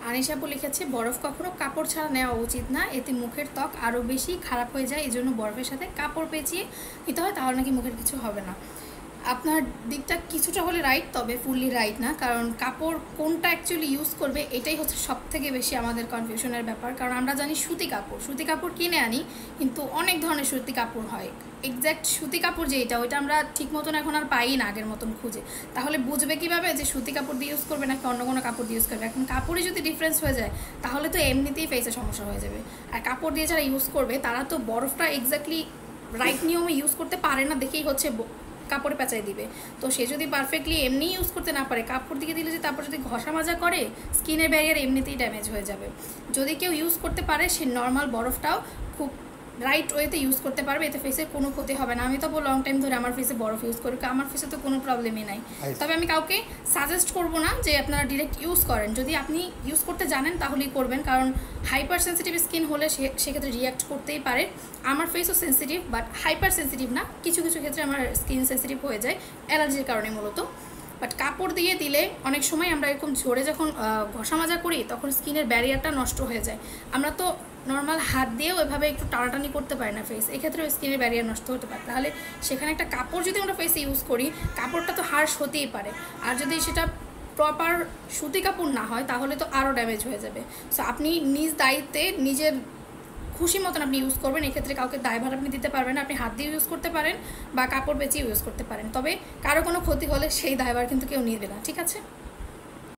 আনিশা আপু লিখেছে, বরফ কখনো কাপড় ছাড়া নেওয়া উচিত না, এতে মুখের ত্বক আরও বেশি খারাপ হয়ে যায়, এই জন্য বরফের সাথে কাপড় পেঁচিয়ে নিতে হয়, তাহলে নাকি মুখের কিছু হবে না। আপনার দিকটা কিছুটা হলে রাইট, তবে ফুললি রাইট না। কারণ কাপড় কোনটা অ্যাকচুয়ালি ইউজ করবে এটাই হচ্ছে সব থেকে বেশি আমাদের কনফিউশনের ব্যাপার। কারণ আমরা জানি সুতি কাপড় কিনে আনি, কিন্তু অনেক ধরনের সুতি কাপড় হয়। এক্স্যাক্ট সুতি কাপড় যেটা, ওইটা আমরা ঠিক মতন এখন আর পাই না আগের মতন খুঁজে। তাহলে বুঝবে কীভাবে যে সুতি কাপড় দিয়ে ইউজ করবে নাকি অন্য কোনো কাপড় দিয়ে ইউজ করবে? এখন কাপড়ে যদি ডিফারেন্স হয়ে যায় তাহলে তো এমনিতেই ফেসে সমস্যা হয়ে যাবে। আর কাপড় দিয়ে যারা ইউজ করবে তারা তো বরফটা এক্স্যাক্টলি রাইট নিয়মে ইউজ করতে পারে না, দেখেই হচ্ছে কাপড়ে পেঁচাই দিবে। তো সে যদি পারফেক্টলি এমনি ইউজ করতে না পারে, কাপড় দিকে দিলে যে তারপর যদি ঘষা মাজা করে, স্কিনের ব্যারিয়ার এমনিতেই ড্যামেজ হয়ে যাবে। যদি কেউ ইউজ করতে পারে, সে নর্মাল বরফটাও খুব রাইট ওয়েতে ইউজ করতে পারবে, এতে ফেসের কোনো ক্ষতি হবে না। আমি তো লং টাইম ধরে আমার ফেসে বরফ ইউজ করি, আমার ফেসে তো কোনো প্রবলেমই নাই। তবে আমি কাউকে সাজেস্ট করব না যে আপনারা ডিরেক্ট ইউজ করেন। যদি আপনি ইউজ করতে জানেন তাহলেই করবেন, কারণ হাইপার সেন্সিটিভ স্কিন হলে সেক্ষেত্রে রিয়াক্ট করতেই পারে। আমার ফেসও সেন্সিটিভ, বাট হাইপার সেন্সিটিভ না। কিছু কিছু ক্ষেত্রে আমার স্কিন সেন্সিটিভ হয়ে যায় অ্যালার্জির কারণে মূলত। বাট কাপড় দিয়ে দিলে অনেক সময় আমরা এরকম ঝরে যখন ঘষা মাজা করি তখন স্কিনের ব্যারিয়ারটা নষ্ট হয়ে যায়। আমরা তো নর্মাল হাত দিয়েও এভাবে একটু টানাটানি করতে পারি না ফেস, এক্ষেত্রে স্কিনের ব্যারিয়ার নষ্ট হতে পারে। তাহলে সেখানে একটা কাপড় যদি আমরা ফেসে ইউজ করি, কাপড়টা তো হার্শ হতেই পারে। আর যদি সেটা প্রপার সুতি কাপড় না হয় তাহলে তো আরও ড্যামেজ হয়ে যাবে। সো আপনি নিজ দায়িত্বে নিজের খুশি মতন আপনি ইউজ করবেন, এক্ষেত্রে কাউকে দায়ভার আপনি দিতে পারবেন না। আপনি হাত দিয়ে ইউজ করতে পারেন বা কাপড় বেঁচে ইউজ করতে পারেন, তবে কারো কোনো ক্ষতি হলে সেই দায়ভার কিন্তু কেউ নিবে না। ঠিক আছে?